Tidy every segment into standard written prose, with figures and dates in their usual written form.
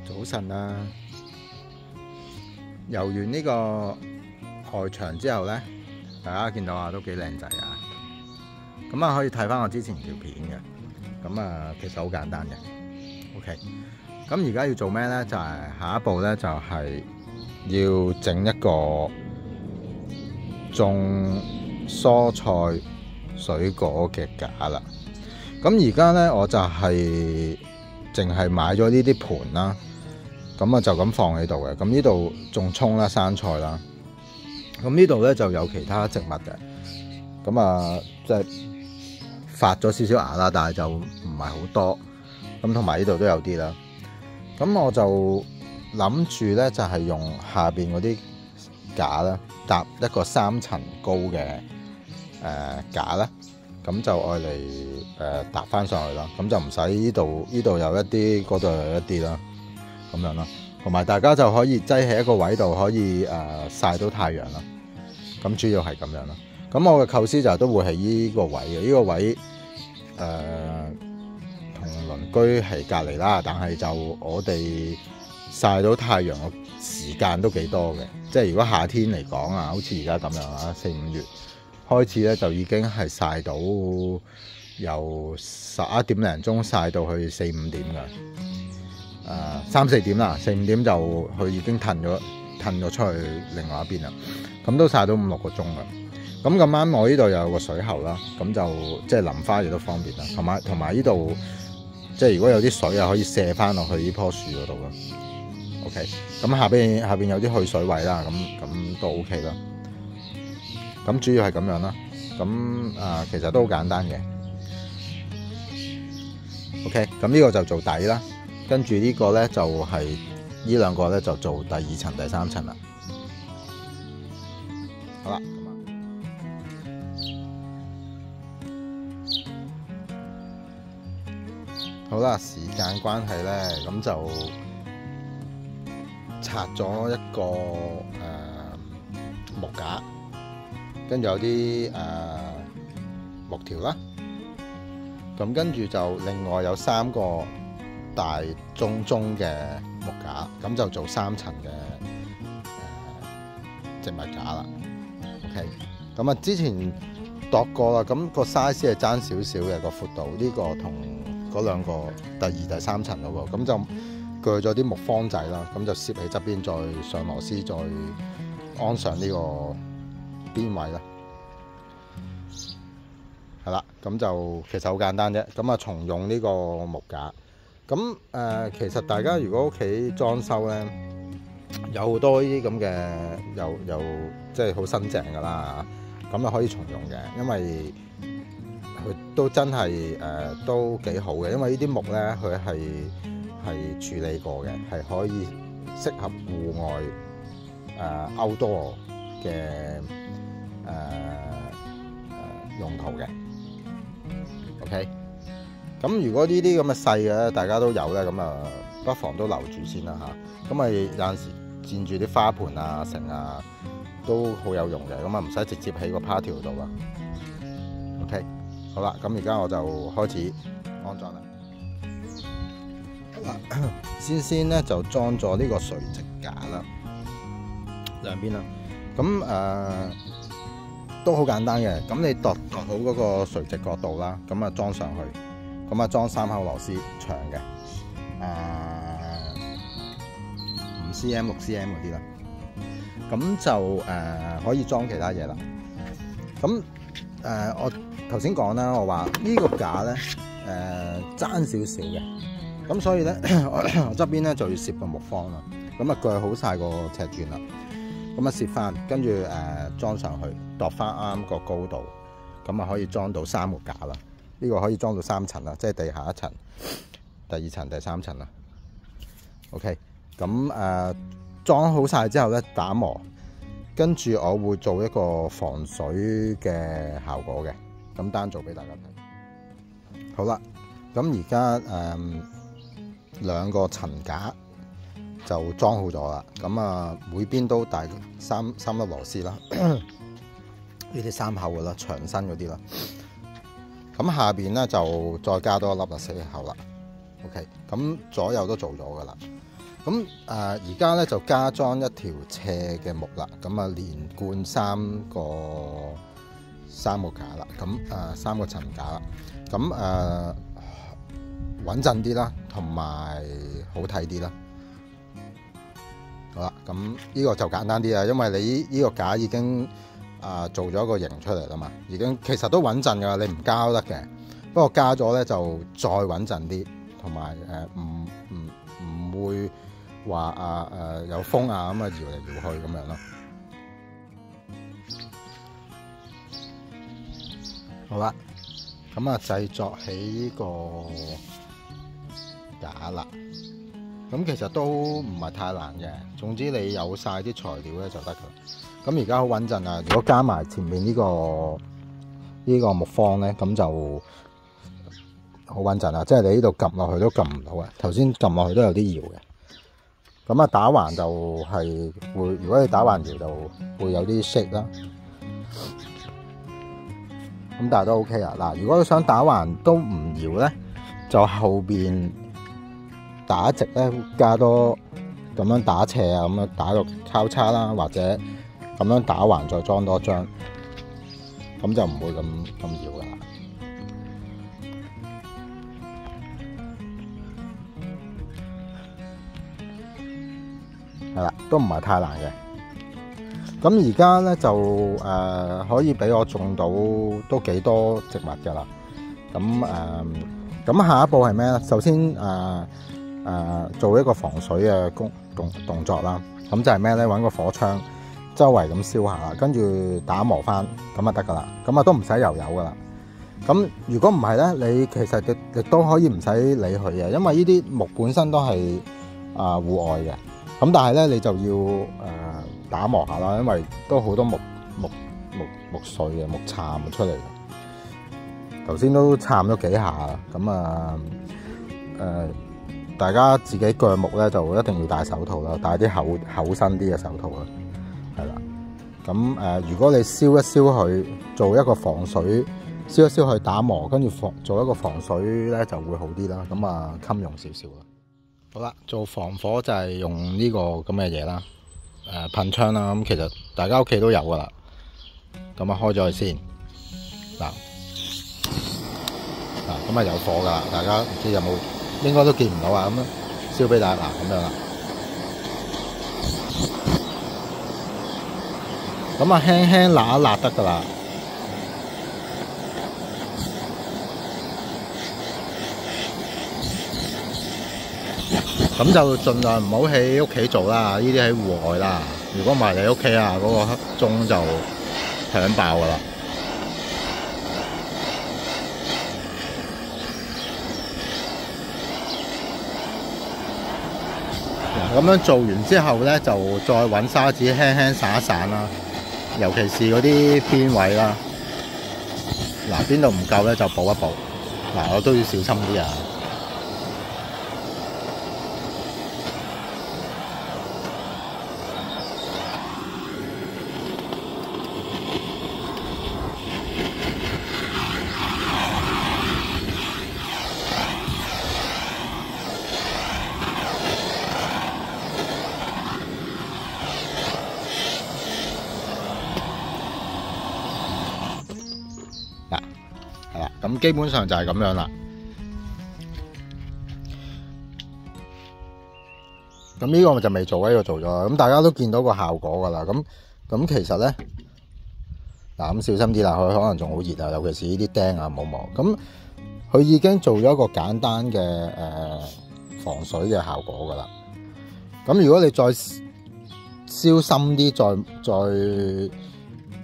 早晨啦，遊完呢個外牆之後呢，大家見到啊都幾靚仔啊！咁啊可以睇翻我之前條片嘅，咁啊其實好簡單嘅。OK， 咁而家要做咩呢？就係下一步呢，就係要整一個種蔬菜水果嘅架啦。咁而家呢，我就係淨係買咗呢啲盤啦。咁啊就咁放喺度嘅，咁呢度種葱啦、生菜啦，咁呢度咧就有其他植物嘅，咁啊即係發咗少少芽啦，但係就唔係好多，咁同埋呢度都有啲啦，咁我就諗住咧就係用下邊嗰啲架啦，搭一個3層高嘅架啦，咁就愛嚟搭翻上去啦，咁就唔使呢度有一啲，嗰度有一啲啦。咁樣啦，同埋大家就可以擠喺一個位度，可以曬到太陽啦。咁主要係咁樣啦。咁我嘅構思就都會係呢個位嘅，呢個位同鄰居係隔離啦，但係就我哋曬到太陽嘅時間都幾多嘅。即係如果夏天嚟講啊，好似而家咁樣啊，4、5月開始咧就已經係曬到由11點零鐘曬到去4、5點㗎。3、4點啦，4、5點就佢已經褪咗出去另外一邊啦，咁都曬到5、6個鐘㗎。咁咁啱我呢度有個水喉啦，咁就即係淋花亦都方便啦，同埋呢度即係如果有啲水啊，可以射翻落去呢棵樹嗰度啦。OK， 咁下邊有啲去水位啦，咁都 OK 啦。咁主要係咁樣啦，咁其實都好簡單嘅。OK， 咁呢個就做底啦。跟住呢個咧就係呢兩個咧就做第2層、第3層啦。好啦，好啦，時間關係咧，咁就拆咗一個木架，跟住有啲木條啦。咁跟住就另外有3個大中嘅木架，咁就做3層嘅植物架啦。OK， 咁啊之前度過啦，咁個 size 係爭少少嘅個闊度，呢個同嗰兩個第2、第3層嗰個，咁就鋸咗啲木方仔啦，咁就攝喺側邊，再上螺絲，再安上呢個邊位啦。係啦，咁就其實好簡單啫。咁啊重用呢個木架。咁其實大家如果屋企裝修咧，有好多呢啲咁嘅，又即係好新淨噶啦，咁啊可以重用嘅，因為佢都真係都幾好嘅，因為呢啲木咧佢係處理過嘅，係可以適合戶外outdoor 嘅用途嘅。OK。咁如果呢啲咁嘅細嘅大家都有咧，咁啊不妨都留住先啦嚇。咁啊有陣時墊住啲花盆啊、成啊都好有用嘅，咁啊唔使直接喺個趴條度啊。OK， 好啦，咁而家我就開始安裝啦。好啦，先咧就裝咗呢個垂直架啦，兩邊啦。咁都好簡單嘅，咁你度好嗰個垂直角度啦，咁啊裝上去。咁啊裝3口螺絲長嘅，5 cm、6 cm 嗰啲啦，咁就可以裝其他嘢啦。咁我頭先講啦，我話呢個架咧爭少少嘅，咁所以咧我側邊咧就要攝個木方啦。咁啊鋸好晒個尺寸啦，咁啊攝翻，跟住裝上去，度翻啱個高度，咁啊可以裝到3個架啦。呢個可以裝到3層啦，即係地下1層、第2層、第3層啦。OK， 咁裝好晒之後咧打磨，跟住我會做一個防水嘅效果嘅，咁單做俾大家睇。好啦，咁而家2個層架就裝好咗啦。咁啊每邊都大三粒螺絲啦，呢啲3口嘅啦，長身嗰啲啦。咁下邊咧就再加多一粒啦，4口啦。OK， 咁左右都做咗噶啦。咁而家咧就加裝一條斜嘅木啦，咁啊連貫三個架啦，咁3個層架啦，咁穩陣啲啦，同埋好睇啲啦。好啦，咁呢個就簡單啲啦，因為你呢個架已經做咗個型出嚟啦嘛，已經其實都穩陣噶，你唔加都得嘅。不過加咗咧就再穩陣啲，同埋唔會話有風啊咁啊搖嚟搖去咁樣咯。好啦，咁啊製作起呢個架啦。咁其實都唔係太難嘅，總之你有晒啲材料咧就得噶。咁而家好穩陣啊！如果加埋前面呢個木方咧，咁就好穩陣啊！即係你呢度撳落去都撳唔到啊！頭先撳落去都有啲搖嘅。咁啊打橫就係會，如果你打橫搖就會有啲 shake 啦。咁但係都 OK 啊！嗱，如果你想打橫都唔搖咧，就後邊打直咧，加多咁樣打斜啊，咁樣打個交叉啦，或者咁樣打橫再裝多張，咁就唔會咁搖噶啦。係啦，都唔係太難嘅。咁而家咧就可以俾我種到都幾多植物噶啦。咁下一步係咩咧？首先做一個防水嘅動作啦。咁就係咩咧？揾個火槍周圍咁燒下啦，跟住打磨翻，咁就得噶啦。咁啊都唔使油噶啦。咁如果唔係咧，你其實亦都可以唔使理佢嘅，因為呢啲木本身都係戶外嘅。咁但係咧，你就要打磨下啦，因為都好多木碎嘅木杉出嚟。頭先都杉咗幾下，咁大家自己鋸木咧就一定要戴手套啦，戴啲厚身啲嘅手套啦，係啦。咁如果你燒一燒佢，做一個防水，燒一燒佢打磨，跟住做一個防水咧就會好啲啦。咁襟用少少啦。好啦，做防火就係用呢個咁嘅嘢啦，噴槍啦。咁其實大家屋企都有噶啦。咁開咗佢先，嗱，咁有火噶啦，大家唔知有冇？應該都見唔到啊！咁樣燒俾大家，咁樣啦。咁輕輕辣一辣得噶啦。咁就盡量唔好喺屋企做啦，呢啲喺戶外啦。如果唔係你屋企嗰個黑鐘就響爆噶啦。咁樣做完之後咧，就再揾砂紙輕輕散一散啦，尤其是嗰啲邊位啦。嗱，邊度唔夠咧就補一補。嗱，我都要小心啲啊。係啦，咁基本上就係咁樣啦。咁呢個就未做，呢個做咗啦。咁大家都見到個效果噶啦。咁其實咧，嗱，咁小心啲啦，佢可能仲好熱啊，尤其是呢啲釘啊、毛毛。咁佢已經做咗一個簡單嘅防水嘅效果噶啦。咁如果你再燒深啲，再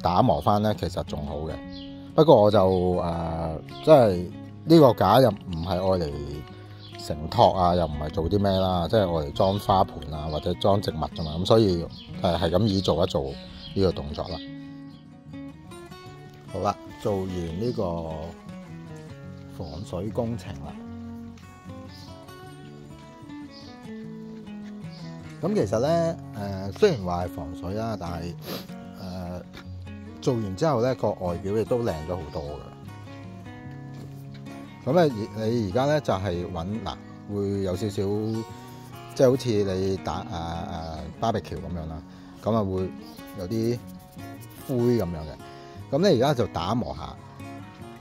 打磨翻咧，其實仲好嘅。不過我就即係呢個架又唔係愛嚟承托啊，又唔係做啲咩啦，即係愛嚟裝花盆啊或者裝植物㗎嘛，咁所以係咁以做一做呢個動作啦。好啦，做完呢個防水工程啦。咁其實咧雖然話係防水啦，但係做完之後咧，個外表亦都靚咗好多㗎。咁你而家咧就係揾會有少少即係好似你打barbecue 咁樣啦，咁啊會有啲灰咁樣嘅。咁你而家就打磨下，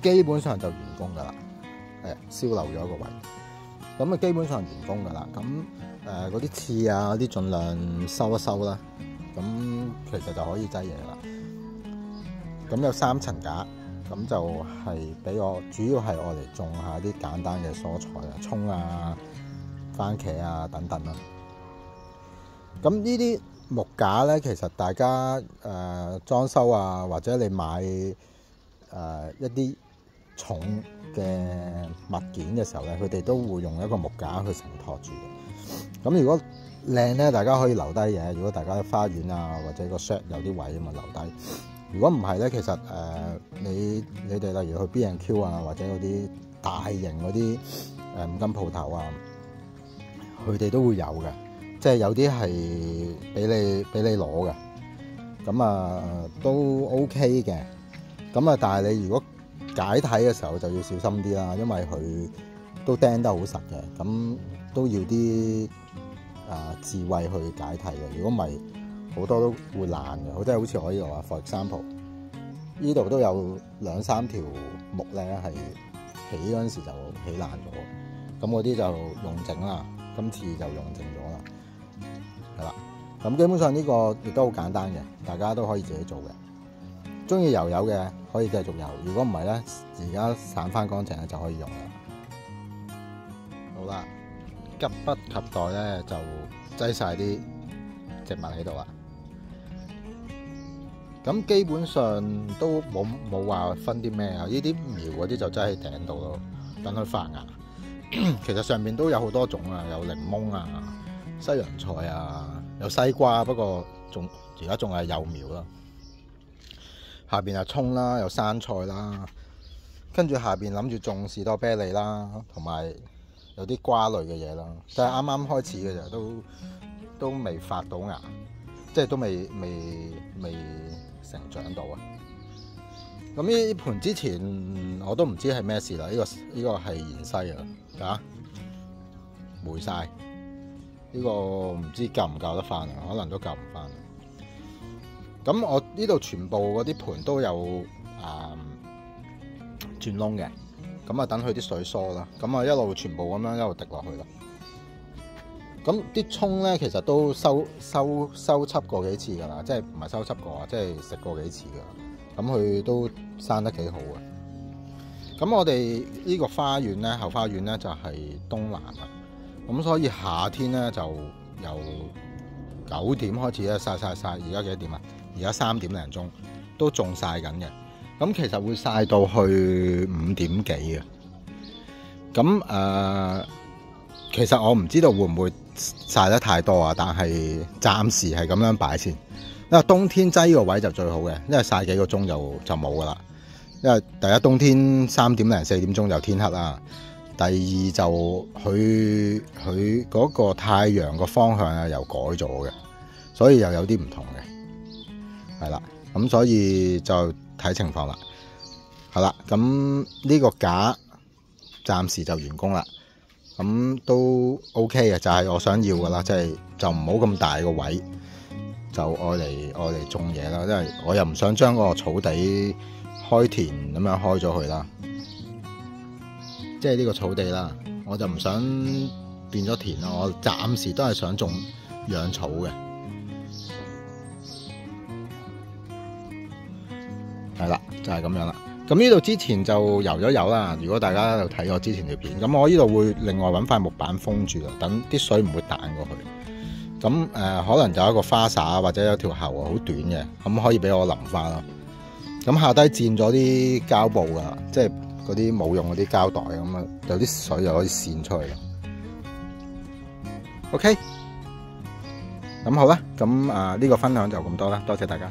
基本上就完工㗎啦。燒漏咗一個位，咁啊基本上完工㗎啦。咁嗰啲刺啊，啲盡量收一收啦。咁其實就可以擠嘢啦。咁有3層架，咁就係俾我主要係我嚟種下啲簡單嘅蔬菜啊，葱啊、番茄啊等等啦。咁呢啲木架咧，其實大家裝修啊，或者你買一啲重嘅物件嘅時候咧，佢哋都會用一個木架去承托住嘅。咁如果靚咧，大家可以留低嘅。如果大家花園啊，或者個 shed 有啲位咁啊，留低。如果唔係咧，其實你哋例如去 B&Q 啊，或者嗰啲大型嗰啲五金鋪頭啊，佢哋都會有嘅。即係有啲係俾你攞嘅。咁啊都 OK 嘅。咁啊，但係你如果解體嘅時候就要小心啲啦，因為佢都釘得好實嘅。咁都要啲智慧去解體嘅。如果唔係，好多都會爛嘅。即係好似我呢度啊 ，for example， 呢度都有2-3條木咧係起嗰陣時就起爛咗。咁嗰啲就用整啦，今次就用整咗啦，係啦。咁基本上呢個亦都好簡單嘅，大家都可以自己做嘅。中意油油嘅可以繼續油，如果唔係咧，而家散翻乾淨咧就可以用啦。好啦，急不及待咧就擠晒啲植物喺度啦。咁基本上都冇話分啲咩啊，呢啲苗嗰啲就擠喺頂度咯，等佢發芽。其實上面都有好多種啊，有檸檬啊、西洋菜啊，有西瓜，不過而家仲係幼苗啦。下邊有葱啦，有生菜啦，跟住下邊諗住種士多啤梨啦，同埋有啲瓜類嘅嘢啦。但係啱啱開始嘅啫，都未發到芽，即係都未成長到啊！咁呢盤之前我都唔知係咩事啦。呢個係芫茜啊，霉晒。呢個唔知救唔救得翻啊？可能都救唔翻。咁我呢度全部嗰啲盤都有鑽窿嘅，咁啊等佢啲水疏啦。咁啊一路全部咁樣一路滴落去啦。咁啲葱咧，其實都收葺過幾次㗎啦，即係唔係收葺過啊，即係食過幾次㗎。咁佢都生得幾好嘅。咁我哋呢個花園咧，後花園咧就係東南啊。咁所以夏天咧就由9點開始咧曬。而家幾多點啊？而家3點零鐘都仲曬緊嘅。咁其實會曬到去5點幾嘅。咁其實我唔知道會唔會曬得太多啊，但係暫時係咁樣擺先。因為冬天擠個位就最好嘅，因為曬幾個鐘就冇噶啦。因為第一冬天3點零4點鐘就天黑啦，第二就佢嗰個太陽個方向啊又改咗嘅，所以又有啲唔同嘅，係啦。咁所以就睇情況啦。好啦，咁呢個架暫時就完工啦。咁都 OK 嘅，就係我想要噶啦，即係就唔好咁大個位，就愛嚟種嘢啦。因為我又唔想將個草地開田咁樣開咗佢啦，即係呢個草地啦，我就唔想變咗田啦。我暫時都係想種養草嘅，係啦，就係咁樣啦。咁呢度之前就油咗油啦。如果大家有睇我之前條片，咁我呢度會另外揾塊木板封住啦，等啲水唔會彈過去。咁可能就有一個花灑或者有條喉好短嘅，咁可以俾我淋翻咯。咁下低墊咗啲膠布噶，即係嗰啲冇用嗰啲膠袋咁啊，有啲水就可以滲出去咯。OK，咁好啦，咁呢個分享就咁多啦，多謝大家。